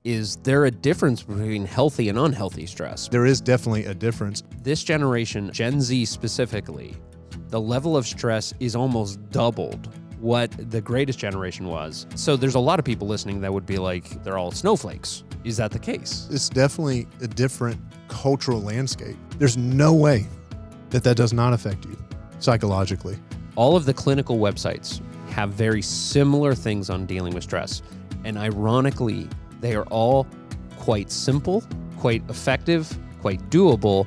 is there a difference between healthy and unhealthy stress? There is definitely a difference. This generation, Gen Z specifically, the level of stress is almost doubled what the greatest generation was. So there's a lot of people listening that would be like, they're all snowflakes. Is that the case? It's definitely a different cultural landscape. There's no way that does not affect you psychologically. All of the clinical websites have very similar things on dealing with stress. And ironically, they are all quite simple, quite effective, quite doable,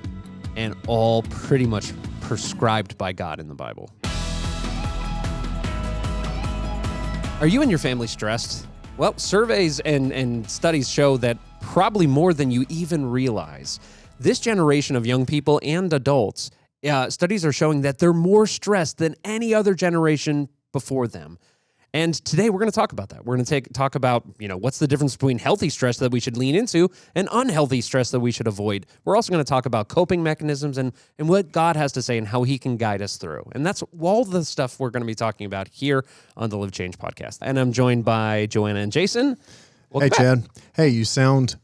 and all pretty much prescribed by God in the Bible. Are you and your family stressed? Well, surveys and studies show that probably more than you even realize. This generation of young people and adults, studies are showing that they're more stressed than any other generation before them. And today we're going to talk about that. We're going to talk about, what's the difference between healthy stress that we should lean into and unhealthy stress that we should avoid. We're also going to talk about coping mechanisms and what God has to say and how he can guide us through. And that's all the stuff we're going to be talking about here on the Live Change podcast. And I'm joined by Joanna and Jason. Welcome back. Chad. Hey, you sound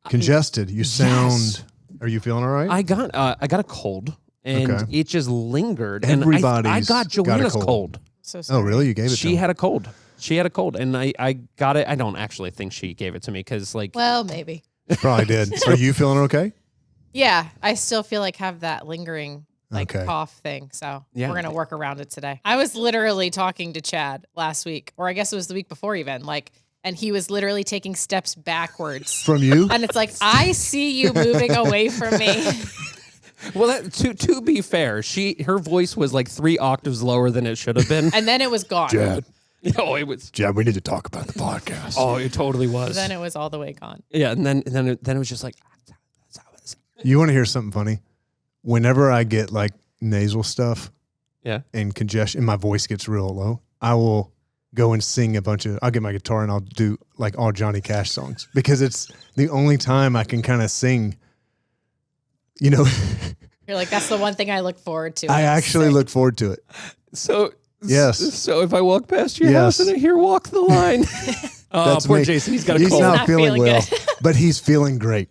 congested. You sound... Yes. Are you feeling all right? I got a cold, and it just lingered. Everybody's and I got Joanna's cold. So sorry. Oh, really? You gave it to her? She had a cold. She had a cold, and I got it. I don't actually think she gave it to me because, Well, maybe. Probably did. Are you feeling okay? Yeah, I still feel have that lingering cough thing. So we're going to work around it today. I was literally talking to Chad last week, or I guess it was the week before even, and he was literally taking steps backwards. From you? And it's I see you moving away from me. Well, to be fair, her voice was 3 octaves lower than it should have been. And then it was gone. Chad. Oh, it was. Chad, we need to talk about the podcast. Oh, it totally was. Then it was all the way gone. Yeah, and then it was just You want to hear something funny? Whenever I get nasal stuff, and congestion, my voice gets real low, I will go and sing I'll get my guitar and I'll do all Johnny Cash songs because it's the only time I can kind of sing. You're that's the one thing I look forward to. I actually look forward to it. So yes. So if I walk past your house and I hear "Walk the Line," that's poor me. Jason, he's got a cold. He's not feeling well, good. but he's feeling great.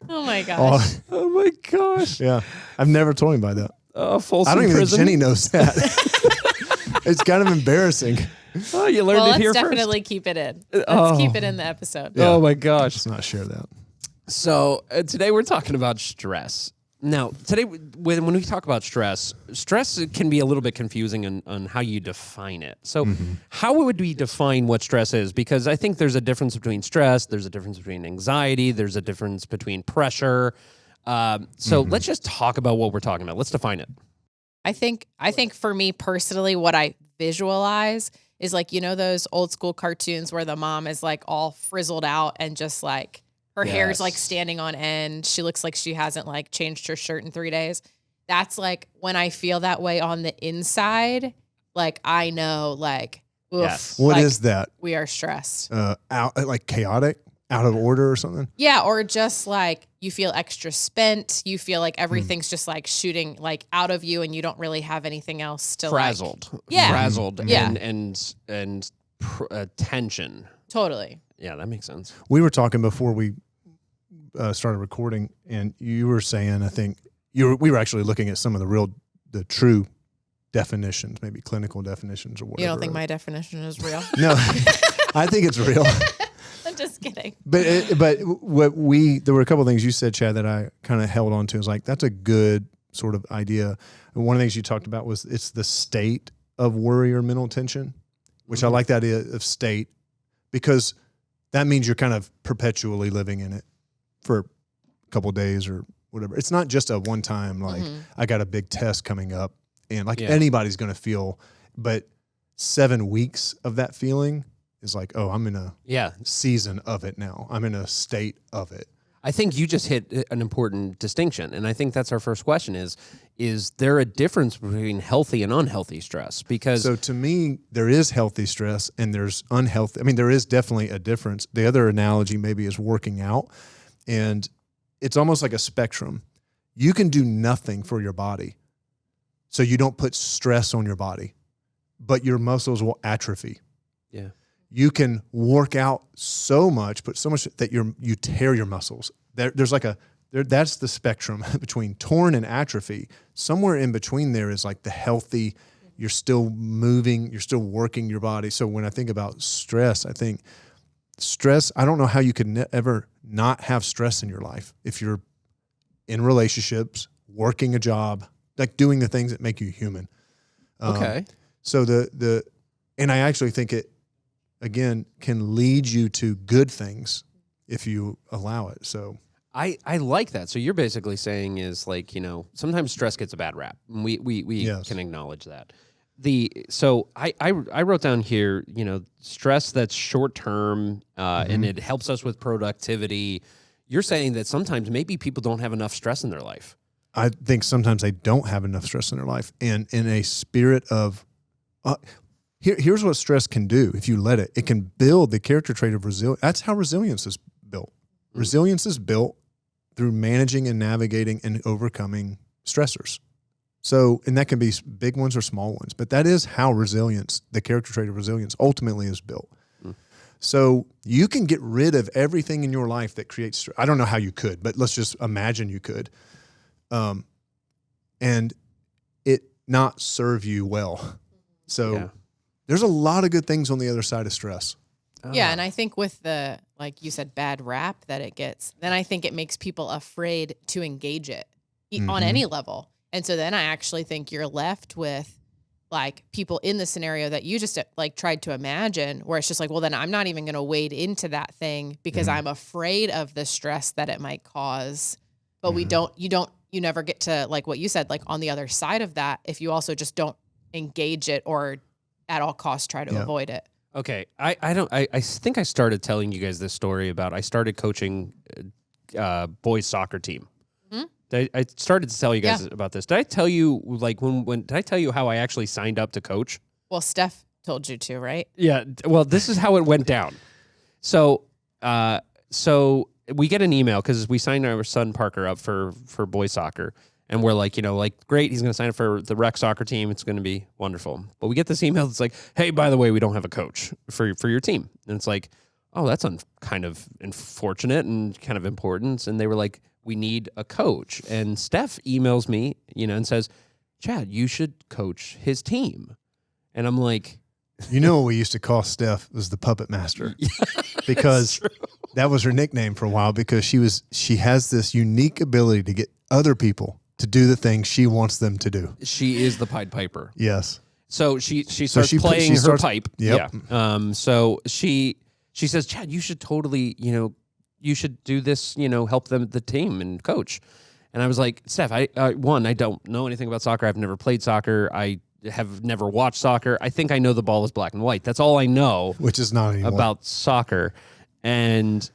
Oh my gosh! Oh my gosh! Yeah, I've never told him about that. Folsom I don't even prison. think Jenny knows that. It's kind of embarrassing. Oh, you learned it here let's first. definitely keep it in. Let's keep it in the episode. Yeah. Oh my gosh! Let's not share that. So today we're talking about stress. Now, today, when we talk about stress can be a little bit confusing on how you define it. So how would we define what stress is? Because I think there's a difference between stress, there's a difference between anxiety, there's a difference between pressure. So let's just talk about what we're talking about. Let's define it. I think for me personally, what I visualize is those old school cartoons where the mom is all frizzled out and just her hair's standing on end. She looks like she hasn't changed her shirt in 3 days. That's when I feel that way on the inside. I know oof. Yes. What is that? We are stressed. Chaotic, out of order or something? Yeah, or just you feel extra spent. You feel everything's just shooting out of you and you don't really have anything else to Frazzled. Yeah. Frazzled. Yeah. And tension. Totally. Yeah, that makes sense. We were talking before we started recording, and you were saying, I think we were actually looking at some of the true definitions, maybe clinical definitions or whatever. You don't think my definition is real? No, I think it's real. I'm just kidding. But there were a couple of things you said, Chad, that I kind of held on to. Is that's a good sort of idea. And one of the things you talked about was it's the state of worry or mental tension, which I like that idea of state, because that means you're kind of perpetually living in it for a couple of days or whatever. It's not just a one time, I got a big test coming up and anybody's going to feel, but 7 weeks of that feeling is I'm in a season of it now. I'm in a state of it. I think you just hit an important distinction, and I think that's our first question is there a difference between healthy and unhealthy stress? Because so to me, there is healthy stress and there's unhealthy. I mean, there is definitely a difference. The other analogy maybe is working out, and it's almost like a spectrum. You can do nothing for your body, so you don't put stress on your body, but your muscles will atrophy. Yeah. You can work out so much, but so much that you tear your muscles. There's like that's the spectrum between torn and atrophy. Somewhere in between there is like the healthy, you're still moving, you're still working your body. So when I think about stress, I think stress, I don't know how you could ever not have stress in your life if you're in relationships, working a job, like doing the things that make you human. Okay. So and I actually think it, again, can lead you to good things if you allow it. So I like that. So you're basically saying is like, sometimes stress gets a bad rap. And we Yes. can acknowledge that. So I wrote down here, stress that's short term and it helps us with productivity. You're saying that sometimes maybe people don't have enough stress in their life. I think sometimes they don't have enough stress in their life. And in a spirit of, here's what stress can do if you let it. It can build the character trait of resilience. That's how resilience is built. Resilience is built through managing and navigating and overcoming stressors. So, and that can be big ones or small ones, but that is how resilience, the character trait of resilience, ultimately is built. So you can get rid of everything in your life that creates stress. I don't know how you could, but let's just imagine you could. And it not serve you well. So there's a lot of good things on the other side of stress. Yeah, and I think with the, like you said, bad rap that it gets, then I think it makes people afraid to engage it on any level. And so then I actually think you're left with like people in the scenario that you just like tried to imagine, where it's just like, well, then I'm not even going to wade into that thing because I'm afraid of the stress that it might cause. But you never get to, like what you said, like on the other side of that, if you also just don't engage it or at all costs try to avoid it. Okay. I think I started telling you guys this story about, I started coaching boys soccer team. I started to tell you guys about this. Did I tell you, like, when did I tell you how I actually signed up to coach? Well, Steph told you to, right? Yeah. Well, this is how it went down. So we get an email because we signed our son Parker up for boys soccer. And we're like, great, he's going to sign up for the rec soccer team. It's going to be wonderful. But we get this email that's like, hey, by the way, we don't have a coach for your team. And it's like, oh, that's kind of unfortunate and kind of important. And they were like, we need a coach. And Steph emails me, and says, Chad, you should coach his team. And I'm like, what we used to call Steph was the puppet master, because that was her nickname for a while, because she has this unique ability to get other people to do the things she wants them to do. She is the Pied Piper. Yes. So she starts playing her pipe. Yep. Yeah. So she says, Chad, you should totally, you should do this, help the team and coach. And I was like, Steph, I don't know anything about soccer. I've never played soccer. I have never watched soccer. I think I know the ball is black and white. That's all I know. Which is not anymore. About soccer. And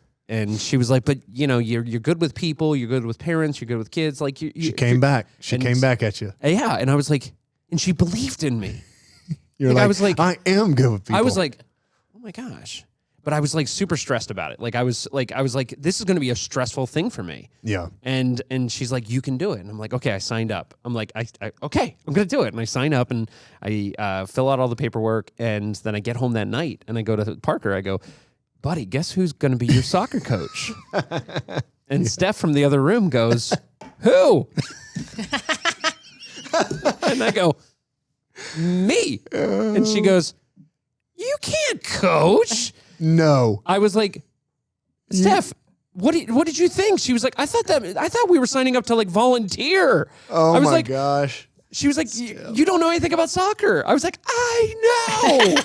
she was like, but you're good with people, you're good with parents, you're good with kids. Like she came back. She came back at you. Yeah. And I was like, and she believed in me. I was like, I am good with people. I was like, oh my gosh. But I was like super stressed about it. Like I was like, this is going to be a stressful thing for me. Yeah. And she's like, you can do it. And I'm like, okay, I signed up. I'm like, okay, I'm going to do it. And I sign up and I fill out all the paperwork. And then I get home that night and I go to Parker. I go, buddy, guess who's going to be your soccer coach? And Steph from the other room goes, who? And I go, me. And she goes, you can't coach. No. I was like, Steph, what did you think? She was like, I thought we were signing up to like volunteer. Oh I was my like, gosh. She was like, you don't know anything about soccer. I was like, I know.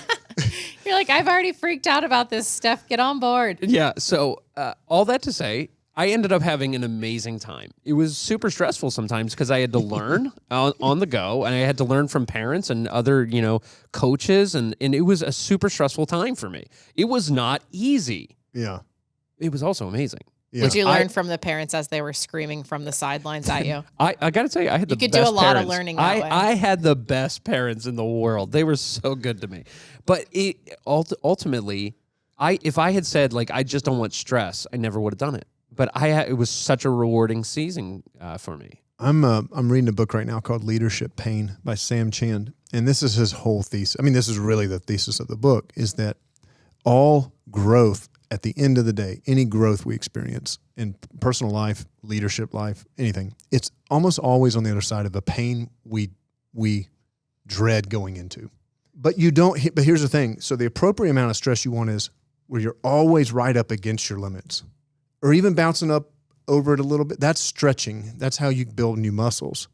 You're like, I've already freaked out about this, Steph. Get on board. Yeah. So all that to say, I ended up having an amazing time. It was super stressful sometimes because I had to learn on the go, and I had to learn from parents and other, coaches, and it was a super stressful time for me. It was not easy. Yeah. It was also amazing. Yeah. Did you learn from the parents as they were screaming from the sidelines at you? I got to tell you, I had the best You could do a lot parents. of learning that way. I had the best parents in the world. They were so good to me. But ultimately, if I had said, like, I just don't want stress, I never would have done it. But it was such a rewarding season for me. I'm reading a book right now called Leadership Pain by Sam Chand. And this is his whole thesis. I mean, this is really the thesis of the book, is that all growth at the end of the day, any growth we experience in personal life, leadership life, anything, it's almost always on the other side of a pain we dread going into. But but here's the thing. So the appropriate amount of stress you want is where you're always right up against your limits, or even bouncing up over it a little bit. That's stretching. That's how you build new muscles.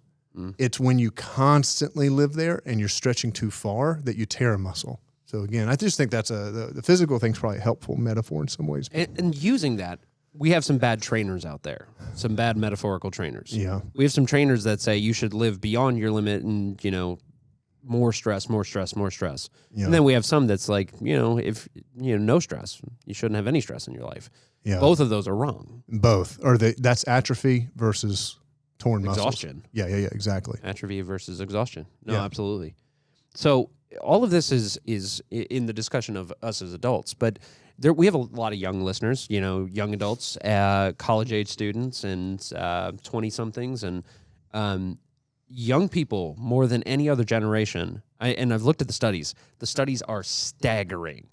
It's when you constantly live there and you're stretching too far that you tear a muscle. So again, I just think that's the physical thing's probably a helpful metaphor in some ways. And using that, we have some bad trainers out there, some bad metaphorical trainers. Yeah. We have some trainers that say you should live beyond your limit and, more stress, more stress, more stress. Yeah. And then we have some that's like, if, no stress, you shouldn't have any stress in your life. Yeah. Both of those are wrong. Both. That's atrophy versus torn muscles. Exhaustion. Yeah, exactly. Atrophy versus exhaustion. No, Yeah. absolutely. So all of this is in the discussion of us as adults, but we have a lot of young listeners, young adults, college-age students, and 20-somethings, and young people more than any other generation. And I've looked at the studies. The studies are staggering.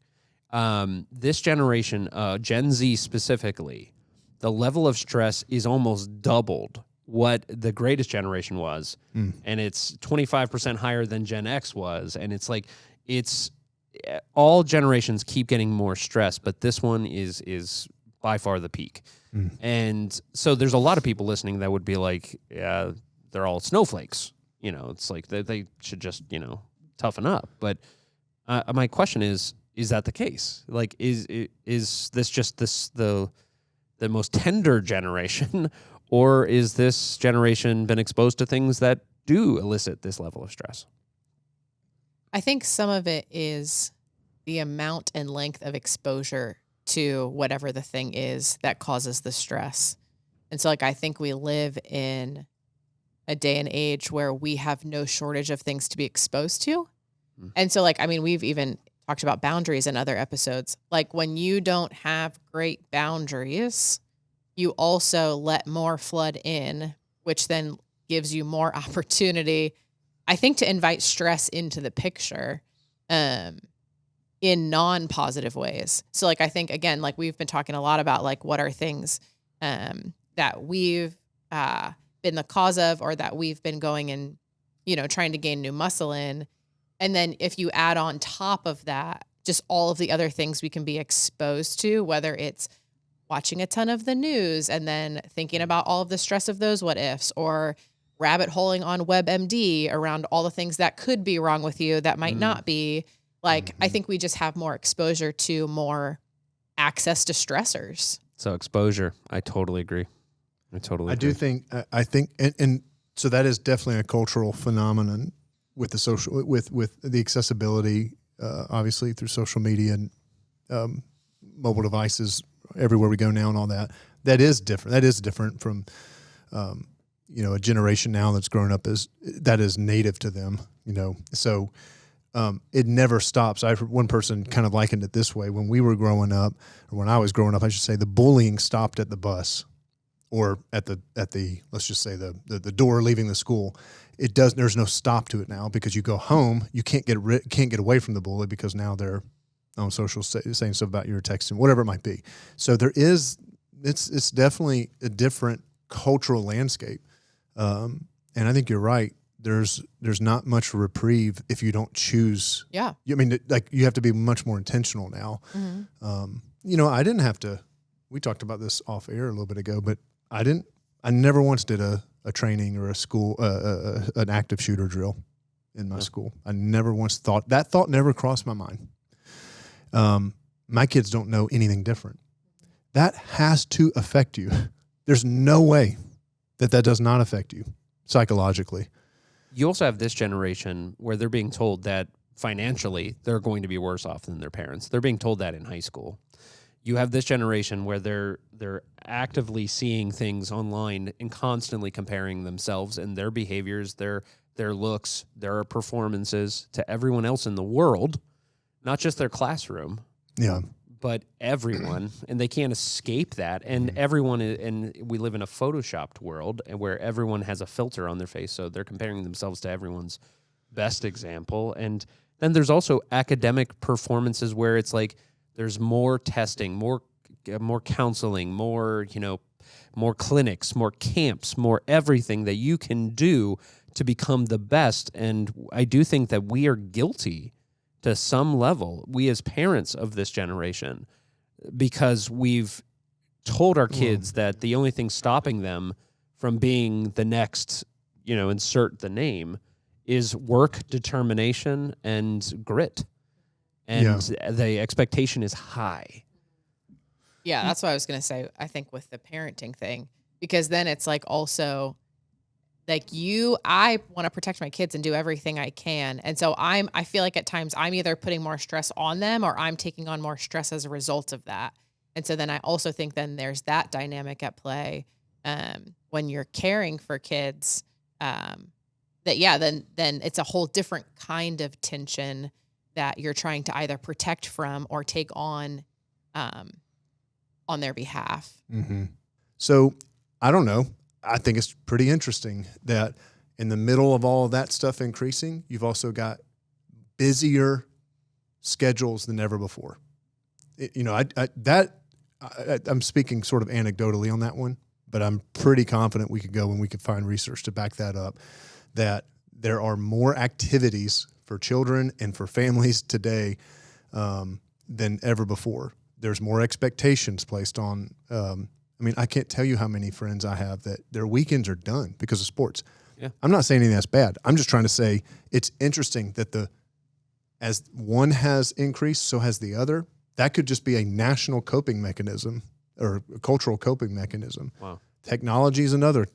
This generation, Gen Z specifically, the level of stress is almost doubled what the greatest generation was, and it's 25% higher than Gen X was, and it's all generations keep getting more stress, but this one is by far the peak. And so there's a lot of people listening that would be like, yeah, they're all snowflakes. It's like they should just toughen up. But my question is that the case? Like, is this just the most tender generation? Or is this generation been exposed to things that do elicit this level of stress? I think some of it is the amount and length of exposure to whatever the thing is that causes the stress. And so, I think we live in a day and age where we have no shortage of things to be exposed to. And so, we've even talked about boundaries in other episodes. Like, when you don't have great boundaries, you also let more flood in, which then gives you more opportunity, I think, to invite stress into the picture in non-positive ways. So, I think, again, we've been talking a lot about, what are things that we've been the cause of, or that we've been going and, trying to gain new muscle in. And then if you add on top of that, just all of the other things we can be exposed to, whether it's watching a ton of the news and then thinking about all of the stress of those what ifs, or rabbit holing on WebMD around all the things that could be wrong with you that might not be. I think we just have more exposure to more access to stressors. So exposure, I totally agree. I do think, and so that is definitely a cultural phenomenon with the social, with the accessibility, obviously through social media and mobile devices everywhere we go now and all that. That is different. That is different from, a generation now that's grown up that is native to them, So it never stops. I've heard one person kind of likened it this way: when we were growing up, or when I was growing up, I should say, the bullying stopped at the bus, or at the let's just say the door leaving the school. There's no stop to it now, because you go home, you can't get away from the bully, because now they're on social saying stuff about your texting, whatever it might be. So it's definitely a different cultural landscape. And I think you're right. There's not much reprieve if you don't choose. Yeah. I mean, you have to be much more intentional now. I didn't have to, we talked about this off air a little bit ago, but I never once did a training or a school, an active shooter drill in my school. I never once that thought never crossed my mind. My kids don't know anything different. That has to affect you. There's no way that does not affect you psychologically. You also have this generation where they're being told that financially they're going to be worse off than their parents. They're being told that in high school. You have this generation where they're actively seeing things online and constantly comparing themselves and their behaviors, their looks, their performances to everyone else in the world, not just their classroom. Yeah. But everyone, and they can't escape that. And and we live in a photoshopped world where everyone has a filter on their face, so they're comparing themselves to everyone's best example. And then there's also academic performances where it's like There's more testing, more counseling, more clinics, more camps, more everything that you can do to become the best. And I do think that we are guilty to some level, we as parents of this generation, because we've told our kids that the only thing stopping them from being the next, insert the name, is work, determination, and grit. And the expectation is high. Yeah, that's what I was going to say, I think, with the parenting thing, because then it's like also like I want to protect my kids and do everything I can. And so I feel like at times I'm either putting more stress on them or I'm taking on more stress as a result of that. And so then I also think then there's that dynamic at play when you're caring for kids, then it's a whole different kind of tension that you're trying to either protect from or take on their behalf. Mm-hmm. So I don't know. I think it's pretty interesting that in the middle of all of that stuff increasing, you've also got busier schedules than ever before. I'm speaking sort of anecdotally on that one, but I'm pretty confident we could go and we could find research to back that up, that there are more activities for children and for families today than ever before. There's more expectations placed on I can't tell you how many friends I have that their weekends are done because of sports. Yeah. I'm not saying anything that's bad. I'm just trying to say it's interesting that as one has increased, so has the other. That could just be a national coping mechanism or a cultural coping mechanism. Wow. Technology is another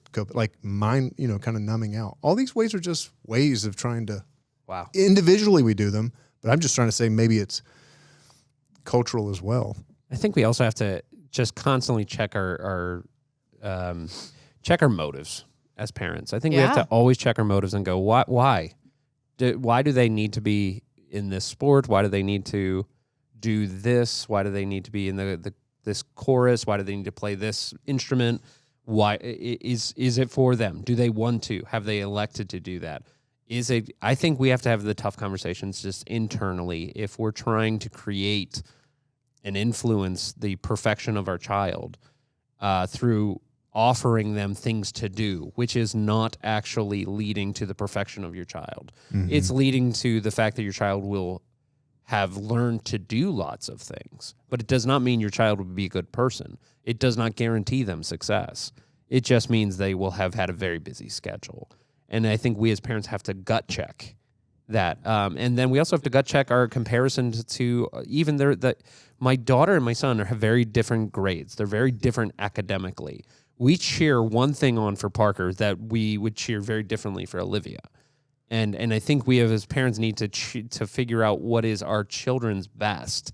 mind, kind of numbing out. All these ways are just ways of trying to. Wow. Individually we do them, but I'm just trying to say maybe it's cultural as well. I think we also have to just constantly check our motives as parents. I think we have to always check our motives and go, why do they need to be in this sport? Why do they need to do this? Why do they need to be in this chorus? Why do they need to play this instrument? Why is it for them? Do they want to? Have they elected to do that? I think we have to have the tough conversations just internally if we're trying to create and influence the perfection of our child through offering them things to do, which is not actually leading to the perfection of your child. Mm-hmm. It's leading to the fact that your child will have learned to do lots of things, but it does not mean your child will be a good person. It does not guarantee them success. It just means they will have had a very busy schedule. And I think we as parents have to gut check that. And then we also have to gut check our comparison to even my daughter and my son have very different grades. They're very different academically. We cheer one thing on for Parker that we would cheer very differently for Olivia. And I think we as parents need to figure out what is our children's best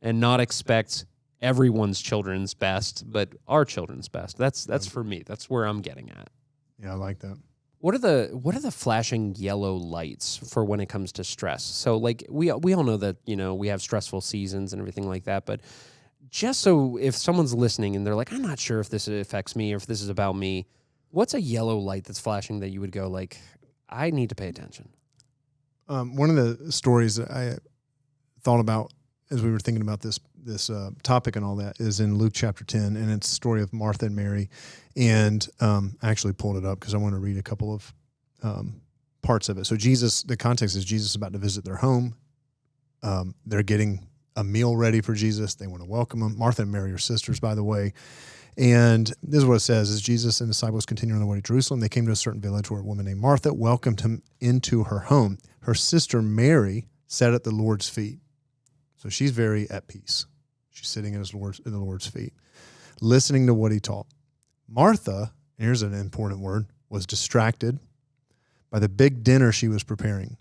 and not expect everyone's children's best, but our children's best. That's for me. That's where I'm getting at. Yeah, I like that. What are the flashing yellow lights for when it comes to stress? So like we all know that, we have stressful seasons and everything like that, but just so if someone's listening and they're like, I'm not sure if this affects me or if this is about me, what's a yellow light that's flashing that you would go like, I need to pay attention? One of the stories that I thought about as we were thinking about this topic and all that is in Luke chapter 10, and it's the story of Martha and Mary. And I actually pulled it up because I want to read a couple of parts of it. So the context is Jesus is about to visit their home. They're getting a meal ready for Jesus. They want to welcome him. Martha and Mary are sisters, by the way. And this is what it says: as Jesus and the disciples continued on their way to Jerusalem, they came to a certain village where a woman named Martha welcomed him into her home. Her sister Mary sat at the Lord's feet. So she's very at peace. She's sitting at the Lord's feet, listening to what he taught. Martha, here's an important word, was distracted by the big dinner she was preparing.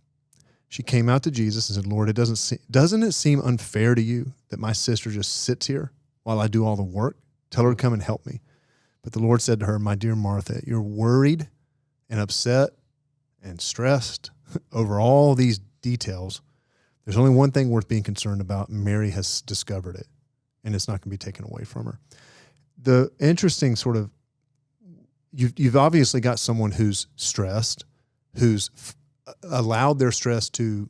She came out to Jesus and said, Lord, doesn't it seem unfair to you that my sister just sits here while I do all the work? Tell her to come and help me. But the Lord said to her, my dear Martha, you're worried and upset and stressed over all these details. There's only one thing worth being concerned about. Mary has discovered it, and it's not going to be taken away from her. The interesting sort of, you've obviously got someone who's stressed, who's allowed their stress to,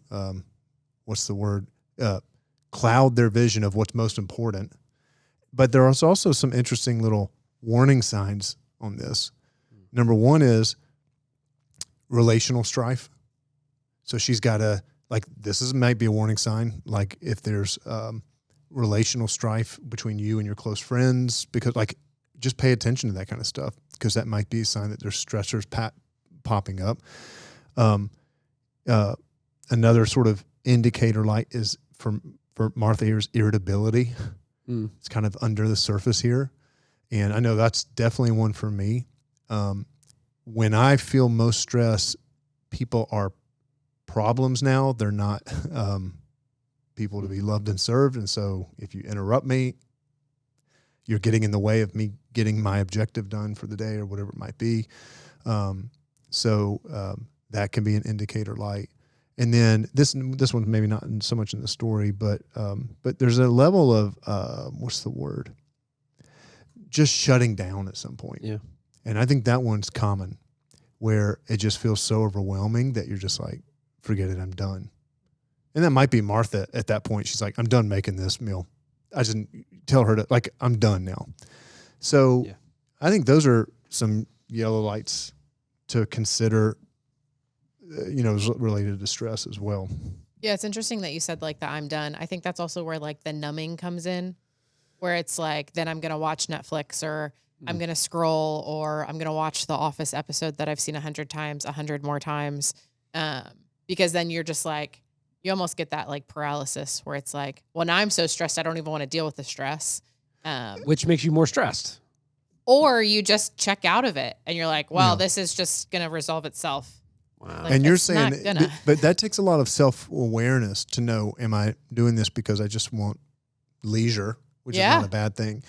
cloud their vision of what's most important. But there are also some interesting little warning signs on this. Number one is relational strife. So she's got to, like, might be a warning sign. Like if there's relational strife between you and your close friends, because like, just pay attention to that kind of stuff, because that might be a sign that there's stressors popping up. Another sort of indicator light is for Martha here's irritability. It's kind of under the surface here. And I know that's definitely one for me. When I feel most stressed, people are problems now. They're not people to be loved and served. And so if you interrupt me, you're getting in the way of me getting my objective done for the day or whatever it might be. So that can be an indicator light. And then this one's maybe not so much in the story, but there's a level of what's the word? Just shutting down at some point. Yeah. And I think that one's common, where it just feels so overwhelming that you're just like, forget it, I'm done. And that might be Martha at that point. She's like, I'm done making this meal. I just tell her to, like, I'm done now. So I think those are some yellow lights to consider, related to stress as well. Yeah, it's interesting that you said like the I'm done. I think that's also where like the numbing comes in, where it's like, then I'm going to watch Netflix, or I'm going to scroll, or I'm going to watch the Office episode that I've seen 100 times, 100 more times. Because then you're just like, you almost get that like paralysis where it's like, well, now I'm so stressed, I don't even want to deal with the stress. Which makes you more stressed. Or you just check out of it and you're like, well, this is just going to resolve itself. Wow. Like, and you're it's saying, not gonna. but that takes a lot of self-awareness to know, am I doing this because I just want leisure, which is not a bad thing,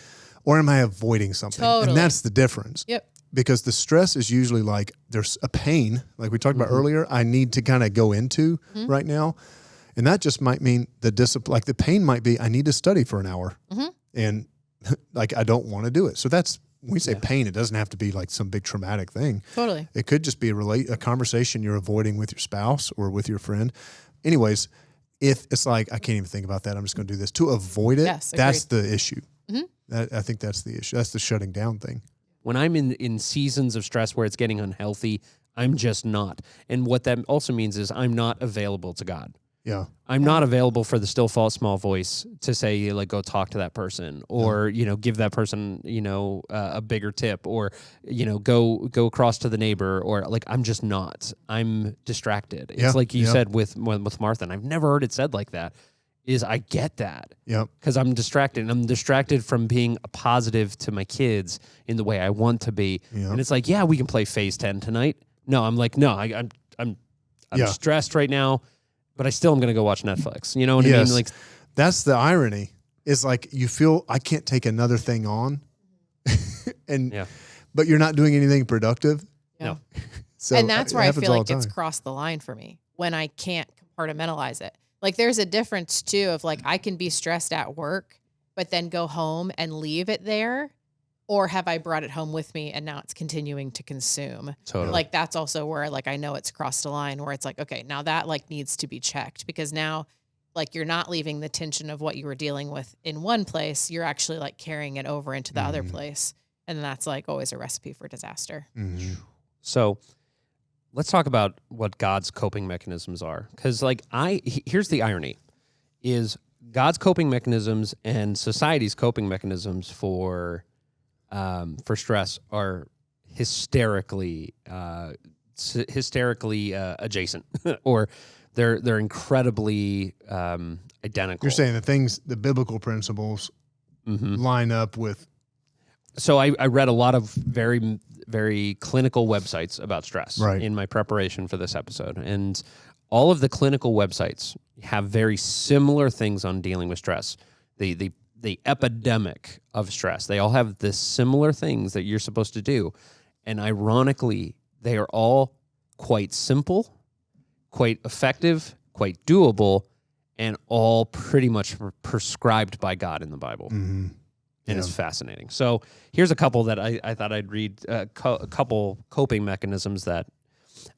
or am I avoiding something? Totally. And that's the difference. Yep. Because the stress is usually like, there's a pain, like we talked about earlier, I need to kind of go into right now. And that just might mean the discipline, like the pain might be, I need to study for an hour and like, I don't want to do it. So that's, when we say pain, it doesn't have to be like some big traumatic thing. Totally. It could just be a conversation you're avoiding with your spouse or with your friend. Anyways, if it's like, I can't even think about that, I'm just going to do this to avoid it. Yes, that's the issue. I think that's the issue. That's the shutting down thing. When I'm in seasons of stress where it's getting unhealthy, I'm just not. And what that also means is I'm not available to God. Yeah. I'm not available for the still small voice to say, like, go talk to that person, or, give that person, a bigger tip, or, go across to the neighbor, or like, I'm just not. I'm distracted. It's like you said with Martha, and I've never heard it said like that, is I get that. Yep. Because I'm distracted, and I'm distracted from being a positive to my kids in the way I want to be. Yep. And it's like, yeah, we can play Phase 10 tonight. No, I'm like, no, I'm stressed right now, but I still am going to go watch Netflix. You know what I mean? Like, that's the irony. Is like, you feel I can't take another thing on, but you're not doing anything productive. Yeah. No. So and that's where I feel like it's time. crossed the line for me, when I can't compartmentalize it. Like, there's a difference too of like, I can be stressed at work, but then go home and leave it there. Or have I brought it home with me and now it's continuing to consume? Totally. Like, that's also where like, I know it's crossed a line where it's like, okay, now that like needs to be checked, because now like, you're not leaving the tension of what you were dealing with in one place. You're actually like carrying it over into the other place. And that's like always a recipe for disaster. So let's talk about what God's coping mechanisms are. Because like here's the irony, is God's coping mechanisms and society's coping mechanisms for stress are hysterically adjacent, or they're incredibly identical. You're saying the biblical principles line up with. So I read a lot of very, very clinical websites about stress in my preparation for this episode. And all of the clinical websites have very similar things on dealing with stress. The epidemic of stress. They all have the similar things that you're supposed to do. And ironically, they are all quite simple, quite effective, quite doable, and all pretty much prescribed by God in the Bible. And it's fascinating. So here's a couple that I thought I'd read, a couple coping mechanisms that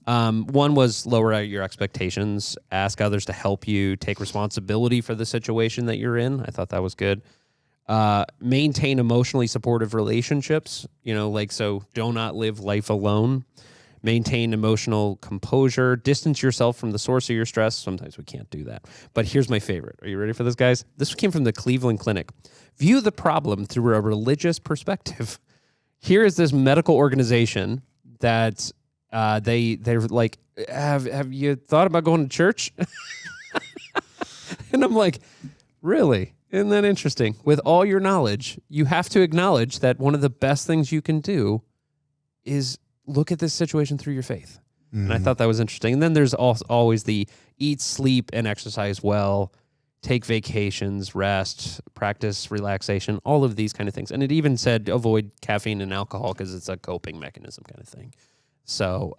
One was lower your expectations, ask others to help you, take responsibility for the situation that you're in. I thought that was good. Maintain emotionally supportive relationships, so do not live life alone. Maintain emotional composure, distance yourself from the source of your stress. Sometimes we can't do that. But here's my favorite. Are you ready for this, guys? This came from the Cleveland Clinic. View the problem through a religious perspective. Here is this medical organization that they're like, have you thought about going to church? And I'm like, really? Isn't that interesting? With all your knowledge, you have to acknowledge that one of the best things you can do is look at this situation through your faith. Mm-hmm. And I thought that was interesting. And then there's always the eat, sleep, and exercise well, take vacations, rest, practice relaxation, all of these kind of things. And it even said avoid caffeine and alcohol because it's a coping mechanism kind of thing. So,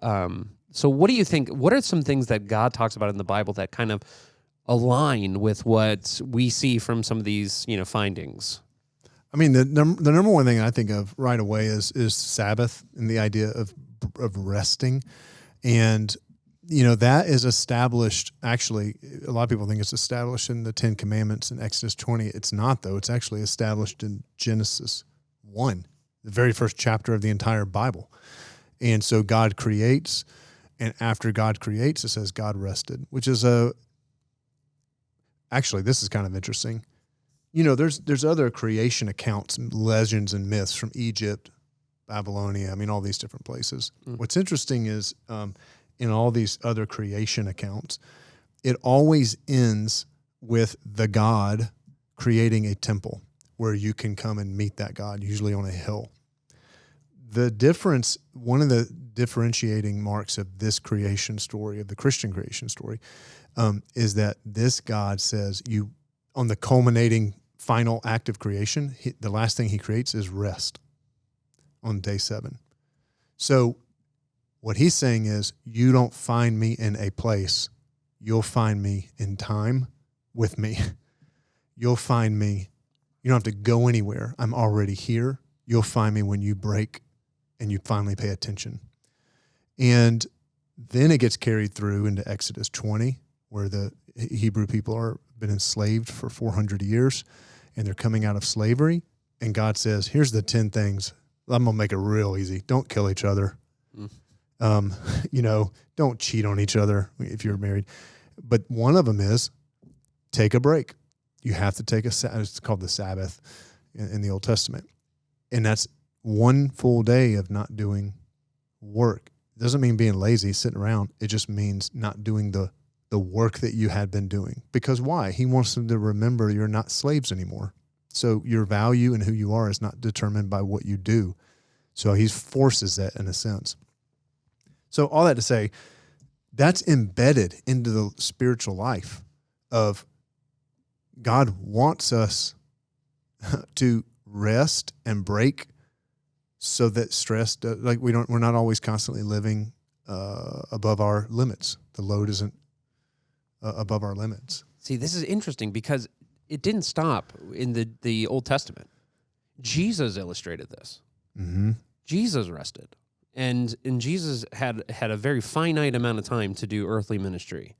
so what do you think? What are some things that God talks about in the Bible that kind of align with what we see from some of these, findings? I mean, the number one thing I think of right away is Sabbath and the idea of resting. And, that is established, actually, a lot of people think it's established in the 10 Commandments in Exodus 20. It's not, though. It's actually established in Genesis 1, the very first chapter of the entire Bible. And so God creates, and after God creates, it says God rested, which is actually, this is kind of interesting. There's other creation accounts, legends and myths from Egypt, Babylonia, all these different places. What's interesting is in all these other creation accounts, it always ends with the God creating a temple where you can come and meet that God, usually on a hill. The difference, one of the differentiating marks of this creation story, of the Christian creation story, is that this God says on the culminating final act of creation, the last thing he creates is rest on day 7. So what he's saying is, you don't find me in a place, you'll find me in time with me. You'll find me, you don't have to go anywhere. I'm already here. You'll find me when you break and you finally pay attention. And then it gets carried through into Exodus 20, where the Hebrew people are been enslaved for 400 years, and they're coming out of slavery. And God says, here's the 10 things. I'm going to make it real easy. Don't kill each other. Don't cheat on each other if you're married. But one of them is take a break. You have to take it's called the Sabbath in the Old Testament. And that's one full day of not doing work. It doesn't mean being lazy, sitting around. It just means not doing the work that you had been doing. Because why? He wants them to remember you're not slaves anymore. So your value and who you are is not determined by what you do. So he forces that in a sense. So all that to say, that's embedded into the spiritual life of God wants us to rest and break so that stress, we're not always constantly living above our limits. The load isn't above our limits. See, this is interesting because it didn't stop in the Old Testament. Jesus illustrated this. Mm-hmm. Jesus rested. And Jesus had a very finite amount of time to do earthly ministry.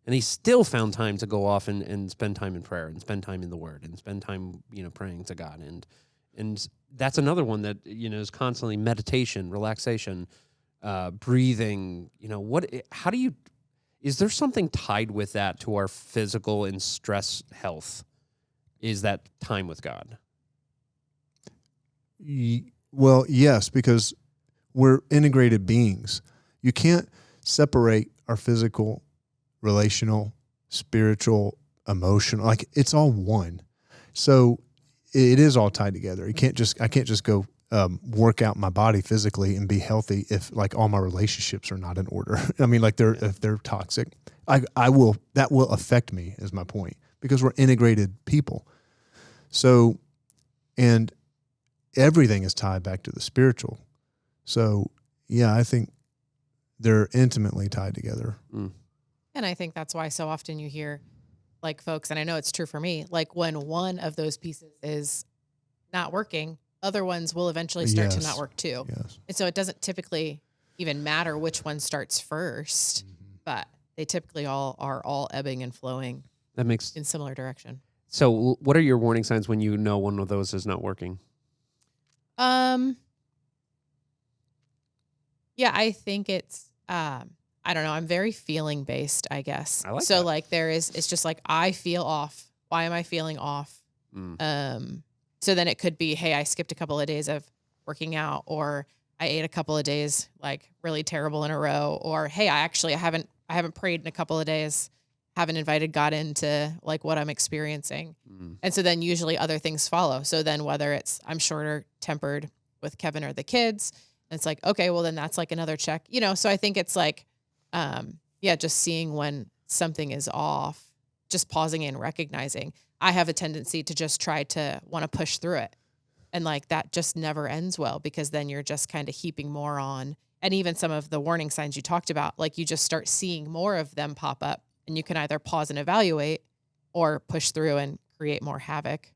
And he still found time to go off and spend time in prayer and spend time in the Word and spend time, praying to God. And that's another one that, is constantly meditation, relaxation, breathing. Is there something tied with that to our physical and stress health? Is that time with God? Well, yes, because we're integrated beings. You can't separate our physical, relational, spiritual, emotional. It's all one. So it is all tied together. I can't just go work out my body physically and be healthy if all my relationships are not in order. If they're toxic, that will affect me, is my point, because we're integrated people. So, and everything is tied back to the spiritual. So, yeah, I think they're intimately tied together. And I think that's why so often you hear folks, and I know it's true for me, when one of those pieces is not working, other ones will eventually start to not work too. Yes. And so it doesn't typically, even matter which one starts first, but they typically are all ebbing and flowing That makes in similar direction. So what are your warning signs when you know one of those is not working? Yeah, I think it's, I don't know. I'm very feeling based, I guess. I like so that. like it's just like, I feel off. Why am I feeling off? So then it could be, hey, I skipped a couple of days of working out, or I ate a couple of days like really terrible in a row, or hey, I haven't prayed in a couple of days, haven't invited God into like what I'm experiencing. And so then usually other things follow. So then whether it's I'm shorter tempered with Kevin or the kids, it's like, okay, well then that's like another check, so I think it's like, just seeing when something is off, just pausing and recognizing. I have a tendency to just try to want to push through it. And like that just never ends well, because then you're just kind of heaping more on. And even some of the warning signs you talked about, like you just start seeing more of them pop up, and you can either pause and evaluate or push through and create more havoc.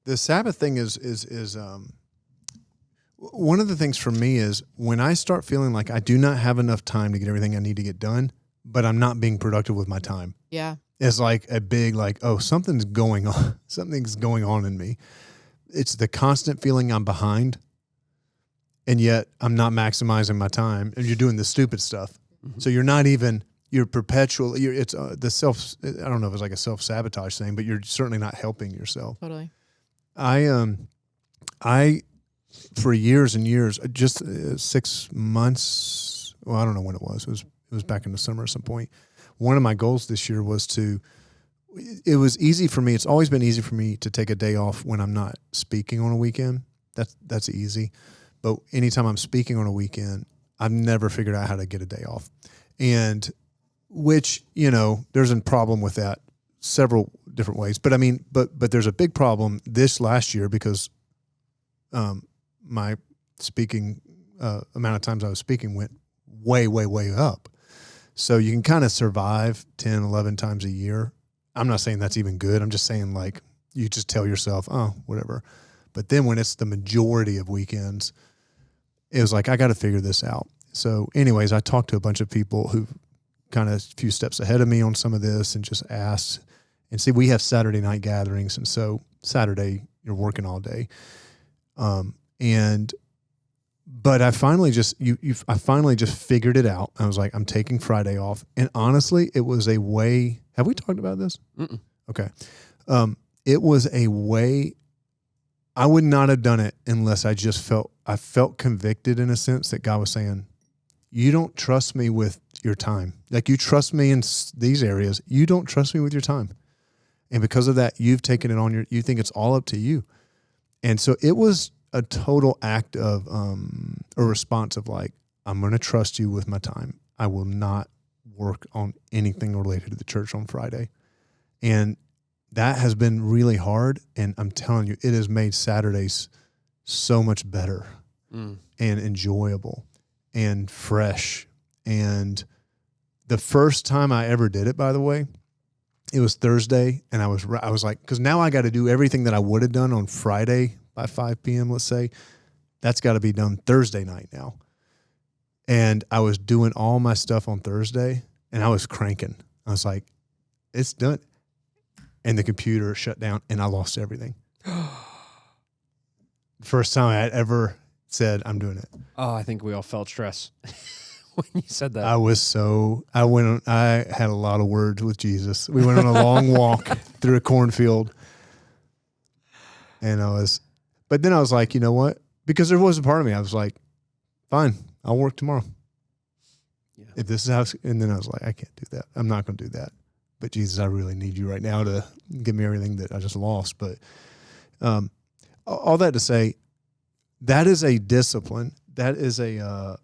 The Sabbath thing is one of the things for me is when I start feeling like I do not have enough time to get everything I need to get done, but I'm not being productive with my time. Yeah. It's like a big, like, oh, something's going on. Something's going on in me. It's the constant feeling I'm behind, and yet I'm not maximizing my time, and you're doing the stupid stuff. So you're not even, you're perpetually, it's the self, I don't know if it's like a self-sabotage thing, but you're certainly not helping yourself. Totally. I for years and years, just 6 months, well, I don't know when it was. It was back in the summer at some point. One of my goals this year was it was easy for me. It's always been easy for me to take a day off when I'm not speaking on a weekend. That's easy. But anytime I'm speaking on a weekend, I've never figured out how to get a day off. And which, there's a problem with that several different ways. But I mean, but there's a big problem this last year because my speaking amount of times I was speaking went way, way, way up. So you can kind of survive 10, 11 times a year. I'm not saying that's even good. I'm just saying like you just tell yourself, oh, whatever. But then when it's the majority of weekends, it was like, I got to figure this out. So anyways, I talked to a bunch of people who kind of a few steps ahead of me on some of this and just asked. And see, we have Saturday night gatherings. And so Saturday, you're working all day. But I finally just, I finally just figured it out. I was like, I'm taking Friday off. And honestly, it was a way, have we talked about this? Mm-mm. Okay. It was a way, I would not have done it unless I felt convicted in a sense that God was saying, you don't trust me with your time. Like you trust me in these areas. You don't trust me with your time. And because of that, you've taken it on you think it's all up to you. And so it was a total act of a response of like, I'm going to trust you with my time. I will not work on anything related to the church on Friday. And that has been really hard. And I'm telling you, it has made Saturdays so much better and enjoyable and fresh. And the first time I ever did it, by the way, it was Thursday. And I was like, because now I got to do everything that I would have done on Friday by 5 p.m., let's say, that's got to be done Thursday night now. And I was doing all my stuff on Thursday, and I was cranking. I was like, it's done. And the computer shut down, and I lost everything. First time I had ever said, I'm doing it. Oh, I think we all felt stress when you said that. I had a lot of words with Jesus. We went on a long walk through a cornfield, and but then I was like, you know what? Because there was a part of me, I was like, fine, I'll work tomorrow. Yeah. If this is how, and then I was like, I can't do that. I'm not going to do that. But Jesus, I really need you right now to give me everything that I just lost. But all that to say, that is a discipline. That is I'm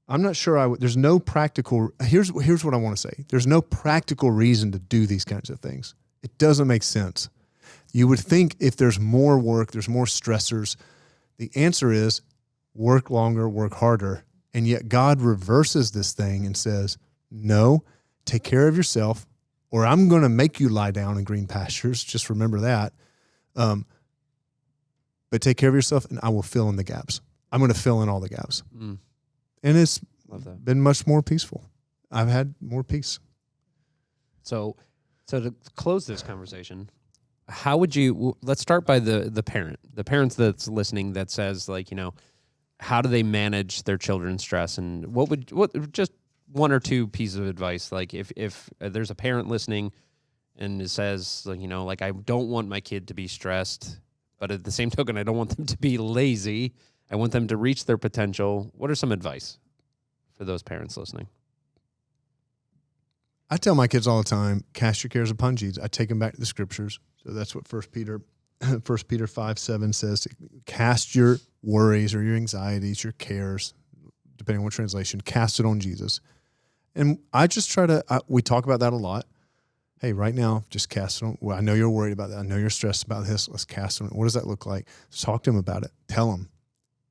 not sure there's no practical, here's what I want to say. There's no practical reason to do these kinds of things. It doesn't make sense. You would think if there's more work, there's more stressors. The answer is work longer, work harder. And yet God reverses this thing and says, no, take care of yourself, or I'm going to make you lie down in green pastures. Just remember that. But take care of yourself, and I will fill in the gaps. I'm going to fill in all the gaps. And it's Love that. been much more peaceful. I've had more peace. So to close this conversation, how would you? Let's start by the parents that's listening that says like, how do they manage their children's stress, and what just one or two pieces of advice, like if there's a parent listening and it says like I don't want my kid to be stressed, but at the same token I don't want them to be lazy. I want them to reach their potential. What are some advice for those parents listening? I tell my kids all the time, cast your cares upon Jesus. I take them back to the scriptures. So that's what 1 Peter 5:7 says. Cast your worries or your anxieties, your cares, depending on what translation, cast it on Jesus. And I just try to, we talk about that a lot. Hey, right now, just cast it on. Well, I know you're worried about that. I know you're stressed about this. Let's cast it on. What does that look like? Just talk to them about it. Tell them.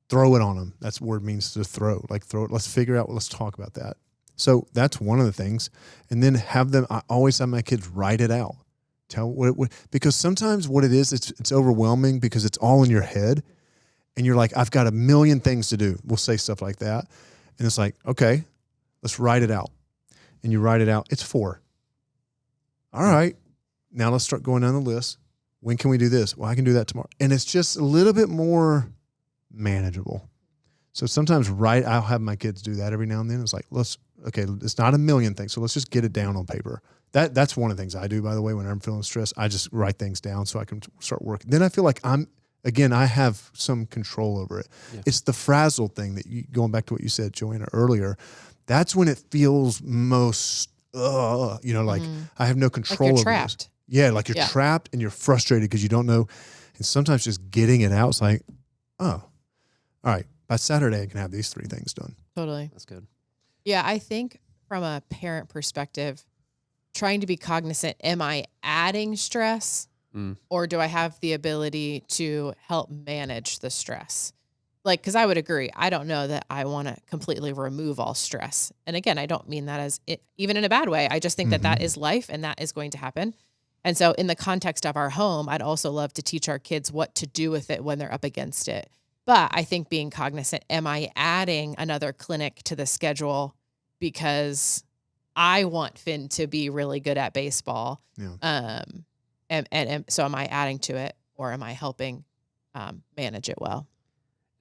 Throw it on them. That's what word means, to throw. Like throw it. Let's figure out, let's talk about that. So that's one of the things. And then I always have my kids write it out. Tell because sometimes what it is, it's overwhelming because it's all in your head. And you're like, I've got a million things to do. We'll say stuff like that. And it's like, okay, let's write it out. And you write it out. It's 4. All right. Now let's start going down the list. When can we do this? Well, I can do that tomorrow. And it's just a little bit more manageable. So sometimes I'll have my kids do that every now and then. It's like, it's not a million things. So let's just get it down on paper. That's one of the things I do, by the way, when I'm feeling stressed. I just write things down so I can start working. Then I feel like I have some control over it. Yeah. It's the frazzle thing going back to what you said, Joanna, earlier. That's when it feels most, I have no control like over trapped. This. Yeah, like you're trapped and you're frustrated because you don't know. And sometimes just getting it out, it's like, oh, all right, by Saturday I can have these 3 things done. Totally. That's good. Yeah, I think from a parent perspective, trying to be cognizant, am I adding stress or do I have the ability to help manage the stress? Like, because I would agree, I don't know that I want to completely remove all stress. And again, I don't mean that as even in a bad way. I just think that is life and that is going to happen. And so in the context of our home, I'd also love to teach our kids what to do with it when they're up against it. But I think being cognizant, am I adding another clinic to the schedule because I want Finn to be really good at baseball? Yeah. And so am I adding to it or am I helping manage it well?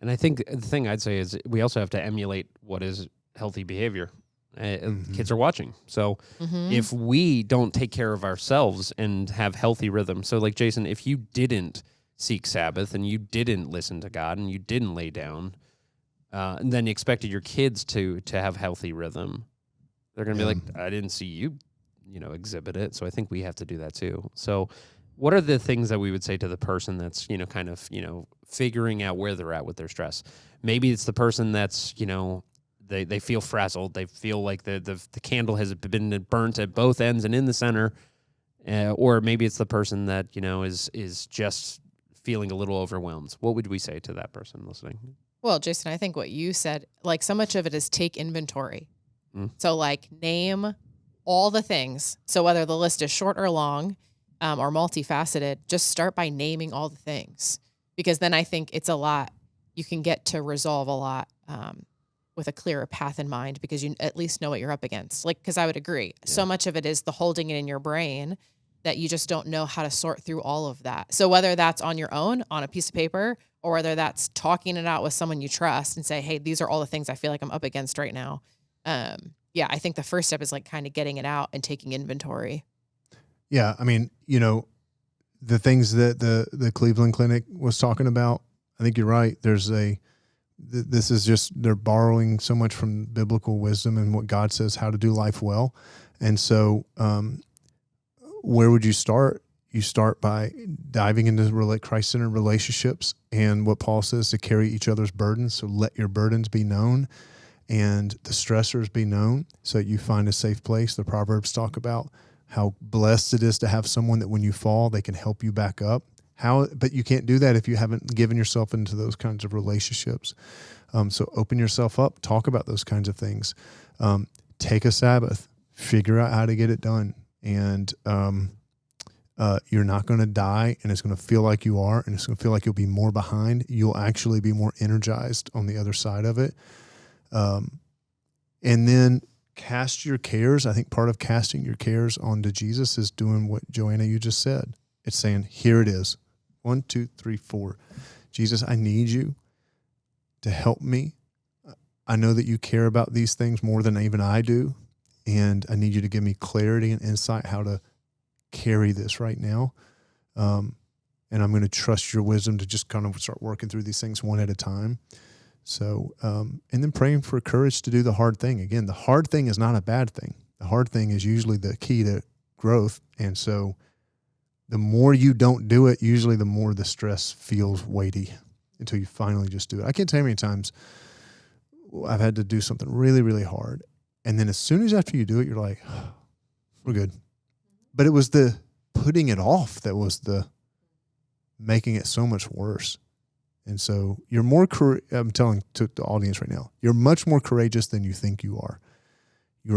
And I think the thing I'd say is we also have to emulate what is healthy behavior. Kids are watching. So if we don't take care of ourselves and have healthy rhythm, so like Jason, if you didn't seek Sabbath and you didn't listen to God and you didn't lay down, and then you expected your kids to have healthy rhythm, they're going to be like, I didn't see you, exhibit it. So I think we have to do that too. So what are the things that we would say to the person that's, kind of, figuring out where they're at with their stress? Maybe it's the person that's, they feel frazzled. They feel like the candle has been burnt at both ends and in the center. Or maybe it's the person that, is just feeling a little overwhelmed. What would we say to that person listening? Well, Jason, I think what you said, like so much of it is take inventory. So like name all the things. So whether the list is short or long or multifaceted, just start by naming all the things. Because then I think it's a lot, you can get to resolve a lot with a clearer path in mind because you at least know what you're up against. Like, because I would agree. Yeah. So much of it is the holding it in your brain that you just don't know how to sort through all of that. So whether that's on your own, on a piece of paper, or whether that's talking it out with someone you trust and say, hey, these are all the things I feel like I'm up against right now. I think the first step is like kind of getting it out and taking inventory. Yeah. I mean, the things that the Cleveland Clinic was talking about, I think you're right. This is just, they're borrowing so much from biblical wisdom and what God says how to do life well. And so, where would you start? You start by diving into Christ-centered relationships and what Paul says to carry each other's burdens. So let your burdens be known and the stressors be known so you find a safe place. The Proverbs talk about how blessed it is to have someone that when you fall, they can help you back up. But you can't do that if you haven't given yourself into those kinds of relationships. So open yourself up, talk about those kinds of things. Take a Sabbath, figure out how to get it done. And you're not going to die, and it's going to feel like you are, and it's going to feel like you'll be more behind. You'll actually be more energized on the other side of it. And then cast your cares. I think part of casting your cares onto Jesus is doing what Joanna, you just said. It's saying, here it is. 1, 2, 3, 4. Jesus, I need you to help me. I know that you care about these things more than even I do. And I need you to give me clarity and insight how to carry this right now. And I'm going to trust your wisdom to just kind of start working through these things one at a time. So, and then praying for courage to do the hard thing. Again, the hard thing is not a bad thing. The hard thing is usually the key to growth. And so the more you don't do it, usually the more the stress feels weighty until you finally just do it. I can't tell you how many times I've had to do something really, really hard. And then as soon as after you do it, you're like, oh, we're good. But it was the putting it off that was the making it so much worse. And so you're more, I'm telling to the audience right now, you're much more courageous than you think you are. You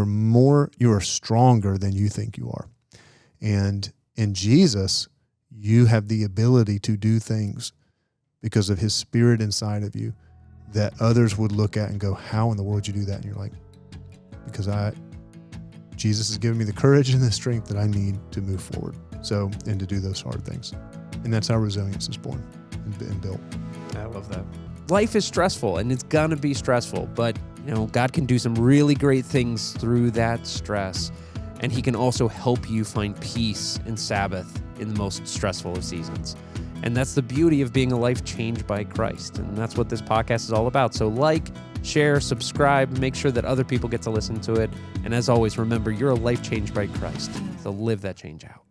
are stronger than you think you are. And in Jesus, you have the ability to do things because of his spirit inside of you that others would look at and go, how in the world did you do that? And you're like, because Jesus has given me the courage and the strength that I need to move forward. So, and to do those hard things. And that's how resilience is born and built. I love that. Life is stressful and it's gonna be stressful, but God can do some really great things through that stress. And he can also help you find peace and Sabbath in the most stressful of seasons. And that's the beauty of being a life changed by Christ. And that's what this podcast is all about. So share, subscribe, make sure that other people get to listen to it. And as always, remember, you're a life changed by Christ. So live that change out.